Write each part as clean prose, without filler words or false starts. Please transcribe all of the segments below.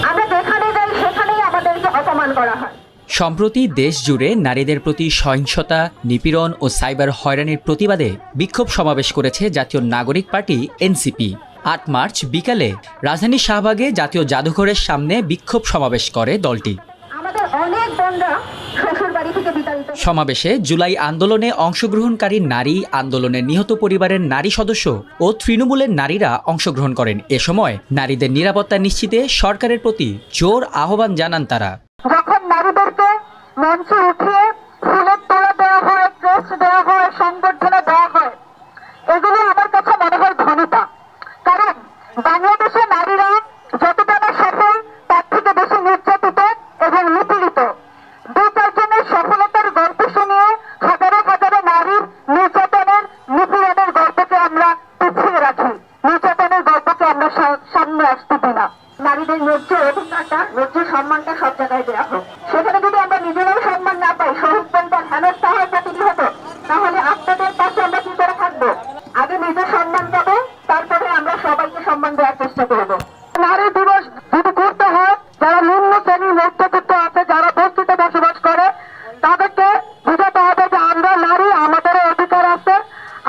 আমরা যেখানে যাই সেখানেই আমাদেরকে অপমান করা হয়। সম্প্রতি দেশ জুড়ে নারীদের প্রতি সহিংসতা, নিপীড়ন ও সাইবার হয়রানির প্রতিবাদে বিক্ষোভ সমাবেশ করেছে জাতীয় নাগরিক পার্টি এনসিপি। ৮ মার্চ বিকালে রাজধানীর শাহবাগে জাতীয় জাদুঘরের সামনে বিক্ষোভ সমাবেশ করে দলটি। আমাদের অনেক বোনরা শ্বশুর বাড়ি থেকে বিতাড়িত। সমাবেশে জুলাই আন্দোলনে অংশগ্রহণকারী নারী, আন্দোলনের নিহত পরিবারের নারী সদস্য ও তৃণমূলের নারীরা অংশগ্রহণ করেন। এ সময় নারীদের নিরাপত্তা নিশ্চিতে সরকারের প্রতি জোর আহ্বান জানান তারা। যখন নারীদেরকে মঞ্চে উঠিয়ে ফুলের তোলা দেওয়া হয়, ক্রেস্ট দেওয়া হয়, সংবর্ধনা দেওয়া হয়, এগুলো আমার কাছে মনে হয় ধনতা। কারণ বাংলাদেশে নারীরা যতটা না সফল তার থেকে বেশি নির্যাতিত এবং নিপীড়িত। দু চারজনের সফলতার গল্প শুনিয়ে হাজারো হাজারো নারীর নির্যাতনের, নিপীড়নের গল্পকে আমরা পিছিয়ে রাখি, নির্যাতনের গল্পকে আমরা সামনে আসতে দিই না। নারীদের ন্যায্য অধিকারটা, ন্যায্য সম্মানটা সব জায়গায় দেওয়া হোক। সেখানে যদি আমরা নিজেরাও সম্মান না পাই, শহীদ পরিবার হেনস্থা হয়, প্রতিনিহত, তাহলে আপনাদের পাশে আমরা কি করে থাকবো? আগে নিজের সম্মান পাবো, তারপরে আমরা সবাইকে সম্মান দেওয়ার চেষ্টা করবো। নারী দিবস যদি করতে হয়, যারা নিম্ন শ্রেণীর মধ্যবিত্ত আছে, যারা বস্তিতে বসবাস করে, তাদেরকে বুঝাতে হবে যে আমরা নারী, আমাদের অধিকার আছে,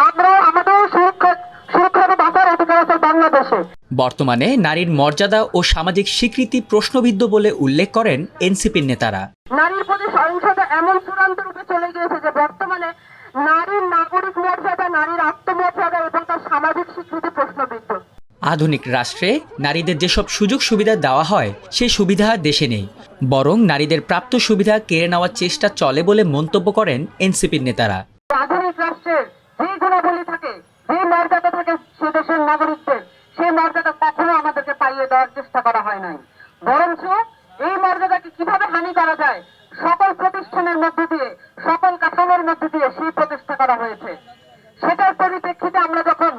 আমরা আমাদের সুরক্ষা বাঁচার অধিকার আছে বাংলাদেশে। বর্তমানে নারীর মর্যাদা ও সামাজিক স্বীকৃতি প্রশ্নবিদ্ধ বলে উল্লেখ করেন এনসিপির নেতারা। নারীর প্রতি সহিংসতা এমন চূড়ান্ত রূপে চলে গিয়েছে যে বর্তমানে নারীর নাগরিক মর্যাদা, নারীর আত্মমর্যাদা এবং তার সামাজিক স্বীকৃতি প্রশ্নবিদ্ধ। আধুনিক রাষ্ট্রে নারীদের যেসব সুযোগ সুবিধা দেওয়া হয়, সেই সুবিধা দেশে নেই, বরং নারীদের প্রাপ্ত সুবিধা কেড়ে নেওয়ার চেষ্টা চলে বলে মন্তব্য করেন এনসিপির নেতারা। আধুনিক রাষ্ট্রের যে গুণাবলী থাকে, যে মর্যাদা থাকে সে দেশের নাগরিকদের, সেই মর্যাদা কখনো আমাদেরকে পাইয়ে দেওয়ার চেষ্টা করা হয় নাই। বরঞ্চ এই মর্যাদাকে কিভাবে হানি করা যায়, সকল প্রতিষ্ঠানের মধ্যে দিয়ে, সকল কাঠামোর মধ্যে দিয়ে সেই প্রচেষ্টা করা হয়েছে। সেটার পরিপ্রেক্ষিতে আমরা যখন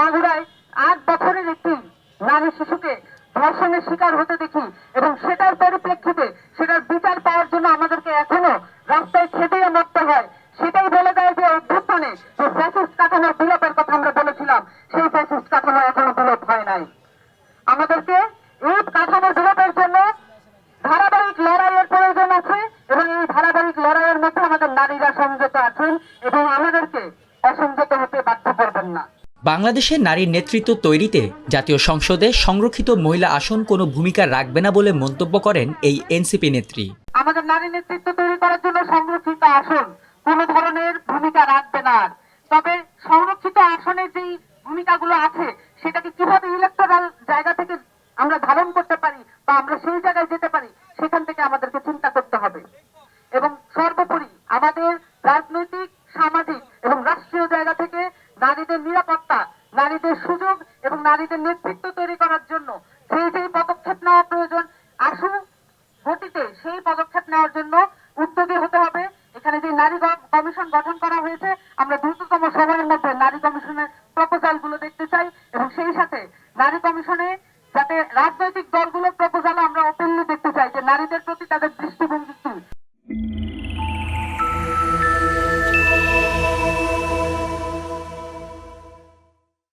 মাগুরায় ৮ বছরের একটি নারী শিশুকে ধর্ষণের শিকার হতে দেখি এবং সেটার পরিপ্রেক্ষিতে সেটার বিচার পাওয়ার জন্য আমাদেরকে এখনো রাস্তায় খেটিয়ে মরতে হয়, সেটাই বলে দেয় যে অভ্যুত্থানে যে ফ্যাসিস্ট কাঠামোর বিলোপের কথা আমরা বলেছিলাম, সেই ফ্যাসিস্ট কাঠামো এখনো বিলোপ হয় নাই। আমাদেরকে এই কাঠামো বিলোপের জন্য ধারাবাহিক লড়াইয়ের প্রয়োজন আছে এবং এই ধারাবাহিক লড়াইয়ের মধ্যে আমাদের নারীরা সংযত আছেন এবং আমাদেরকে অসংযত হতে বাধ্য করবেন না। বাংলাদেশের নারীর নেতৃত্ব তৈরিতে জাতীয় সংসদে সংরক্ষিত মহিলা আসন কোনো ভূমিকা রাখবে না বলে মন্তব্য করেন এই এনসিপি নেত্রী। আমাদের নারী নেতৃত্ব তৈরি করার জন্য সংরক্ষিত আসন কোনো ধরনের ভূমিকা রাখবে না। তবে সংরক্ষিত আসনের যেই ভূমিকাগুলো আছে সেটাকে কিভাবে ইলেকটোরাল জায়গা থেকে আমরা ধারণ করতে পারি বা আমরা সেই জায়গায় যেতে পারি, সেখান থেকে আমাদেরকে চিন্তা করতে হবে। এবং সর্বোপরি আমাদের রাজনৈতিক, সামাজিক এবং রাষ্ট্রীয় জায়গা থেকে নারীদের নিরাপত্তা, নারীদের সুযোগ এবং নারীদের নেতৃত্ব তৈরি করার জন্য যেই পদক্ষেপ নেওয়া প্রয়োজন, আশু গতিতে সেই পদক্ষেপ নেওয়ার জন্য উদ্যোগী হতে হবে। এখানে যে নারী কমিশন গঠন করা হয়েছে, আমরা দ্রুততম সময়ের মধ্যে নারী কমিশনের প্রপোজাল গুলো দেখতে চাই।